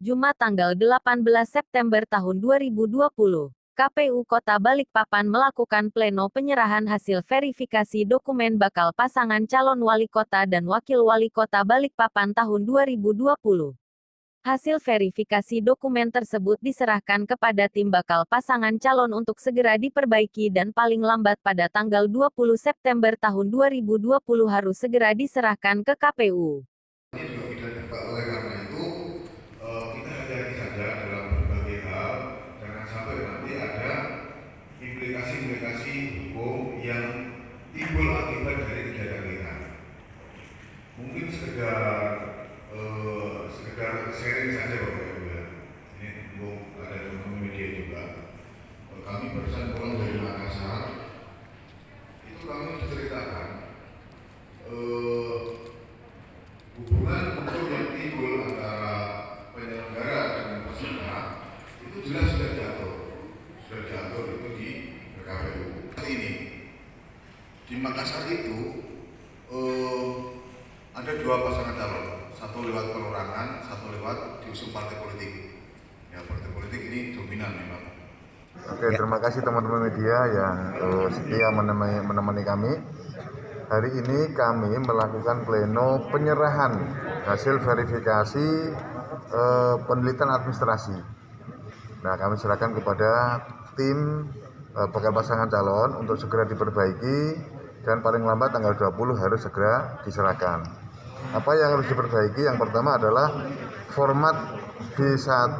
Jumat tanggal 18 September tahun 2020, KPU Kota Balikpapan melakukan pleno penyerahan hasil verifikasi dokumen bakal pasangan calon wali kota dan wakil wali kota Balikpapan tahun 2020. Hasil verifikasi dokumen tersebut diserahkan kepada tim bakal pasangan calon untuk segera diperbaiki dan paling lambat pada tanggal 20 September tahun 2020 harus segera diserahkan ke KPU. Oleh karena itu, kita hati-hati saja dalam berbagai hal, jangan sampai nanti ada implikasi-implikasi hukum yang timbul akibat dari kegiatan kita. Mungkin sekedar sharing saja Bapak Ibu ya. Ini belum ada teman-teman media juga. Kami barusan pulang dari Makassar, itu kami diceritakan hubungan yang timbul antara penyelenggara dengan peserta itu jelas sudah jatuh itu di KPU. Ini di Makassar itu ada dua pasangan calon, satu lewat perorangan, satu lewat diusung partai politik. Ya, partai politik ini dominan memang. Oke, terima kasih teman-teman media yang setia menemani kami. Hari ini kami melakukan pleno penyerahan hasil verifikasi penelitian administrasi. Nah, kami serahkan kepada tim bakal pasangan calon untuk segera diperbaiki dan paling lambat tanggal 20 harus segera diserahkan. Apa yang harus diperbaiki? Yang pertama adalah format B1,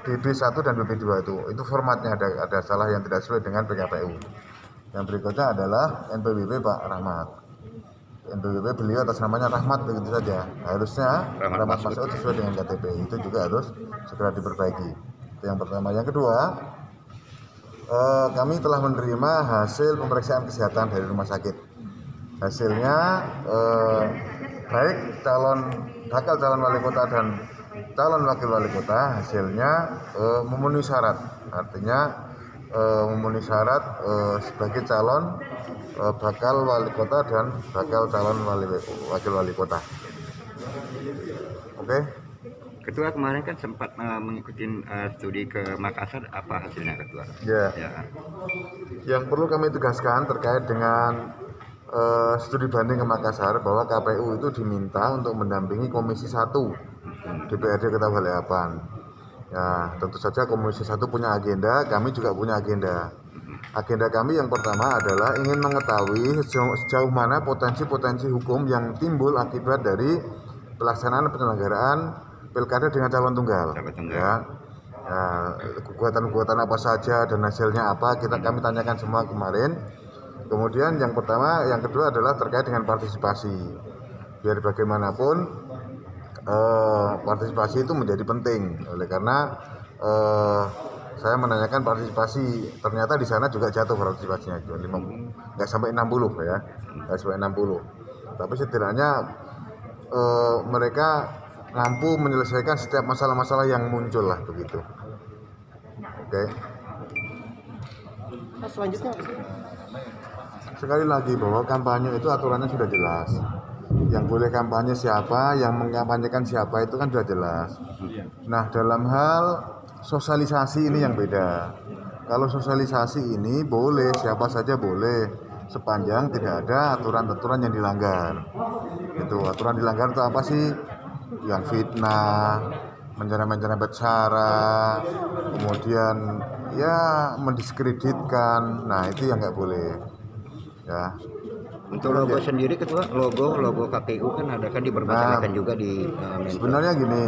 BB1 dan BB2 itu formatnya ada salah yang tidak sesuai dengan PKPU. Yang berikutnya adalah NPWP Pak Rahmat. NPWP beliau atas namanya Rahmat begitu saja. Harusnya Rahmat Masud sesuai dengan KTP. Itu juga harus segera diperbaiki. Itu yang pertama. Yang kedua, kami telah menerima hasil pemeriksaan kesehatan dari rumah sakit. Hasilnya baik bakal calon wali kota dan calon wakil wali kota hasilnya memenuhi syarat. Artinya memenuhi syarat sebagai calon bakal wali kota dan bakal calon wakil wali kota. Oke. Ketua kemarin kan sempat mengikuti studi ke Makassar, apa hasilnya Ketua? Ya. Yang perlu kami tegaskan terkait dengan studi banding ke Makassar bahwa KPU itu diminta untuk mendampingi Komisi 1 DPRD Kota Balikpapan. Ya, tentu saja Komisi 1 punya agenda, kami juga punya agenda. Agenda kami yang pertama adalah ingin mengetahui sejauh mana potensi-potensi hukum yang timbul akibat dari pelaksanaan penyelenggaraan pilkada dengan calon tunggal. Ya, gugatan-gugatan apa saja dan hasilnya apa kami tanyakan semua kemarin. Kemudian yang kedua adalah terkait dengan partisipasi. Biar bagaimanapun partisipasi itu menjadi penting. Oleh karena saya menanyakan partisipasi, ternyata di sana juga jatuh partisipasinya, nggak sampai 60 ya, nggak sampai 60. Tapi setidaknya mereka mampu menyelesaikan setiap masalah-masalah yang muncul lah begitu. Oke. Selanjutnya. Sekali lagi bahwa kampanye itu aturannya sudah jelas. Yang boleh kampanye siapa, yang mengkampanyekan siapa itu kan sudah jelas. Nah, dalam hal sosialisasi ini yang beda. Kalau sosialisasi ini boleh, siapa saja boleh, sepanjang tidak ada aturan-aturan yang dilanggar. Itu aturan dilanggar itu apa sih? Yang fitnah, menyerempet sara, kemudian ya mendiskreditkan. Nah, itu yang nggak boleh. Ya. Untuk logo sendiri Ketua, logo KPU kan ada kan dipermasalahkan juga di sebenarnya gini,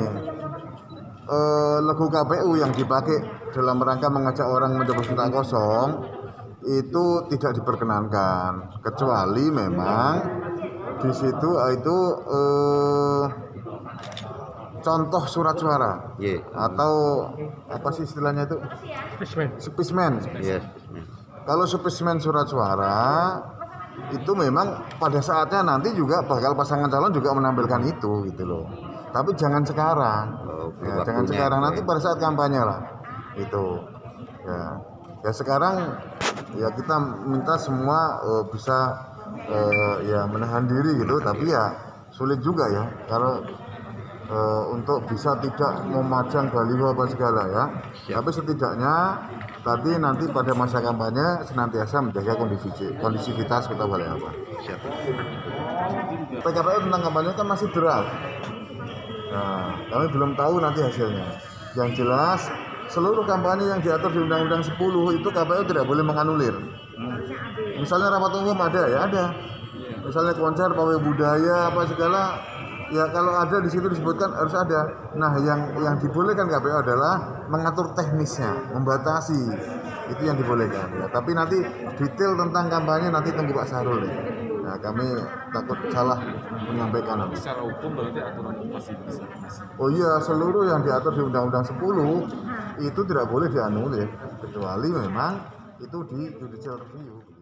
logo KPU yang dipakai dalam rangka mengajak orang mencoblos kotak kosong itu tidak diperkenankan, kecuali memang di situ itu contoh surat suara atau apa sih istilahnya itu? Spesimen. Yes. Kalau spesimen surat suara itu memang pada saatnya nanti juga bakal pasangan calon juga menampilkan itu gitu loh. Tapi jangan sekarang. Jangan sekarang, nanti pada saat kampanye lah. Itu. Ya sekarang ya kita minta semua bisa ya menahan diri gitu, tapi ya sulit juga ya. Kalau untuk bisa tidak memajang baliho apa segala ya. Tapi setidaknya tadi nanti pada masa kampanye senantiasa menjaga kondisivitas kota Balai-Apa. Siap. PKPU tentang kampanye kan masih draft. Nah, kami belum tahu nanti hasilnya. Yang jelas seluruh kampanye yang diatur di Undang-Undang 10 itu KPU tidak boleh menganulir. Misalnya rapat umum ada ya ada. Misalnya konser pawai budaya apa segala ya kalau ada di situ disebutkan harus ada. Nah yang dibolehkan KPU adalah mengatur teknisnya, membatasi itu yang dibolehkan. Ya. Tapi nanti detail tentang kampanye nanti tunggu Pak Sahrul nih. Nah kami takut salah menyampaikan nanti. Secara hukum berarti aturan masih bisa. Oh iya seluruh yang diatur di Undang-Undang 10 itu tidak boleh dianulir kecuali memang itu di judicial review.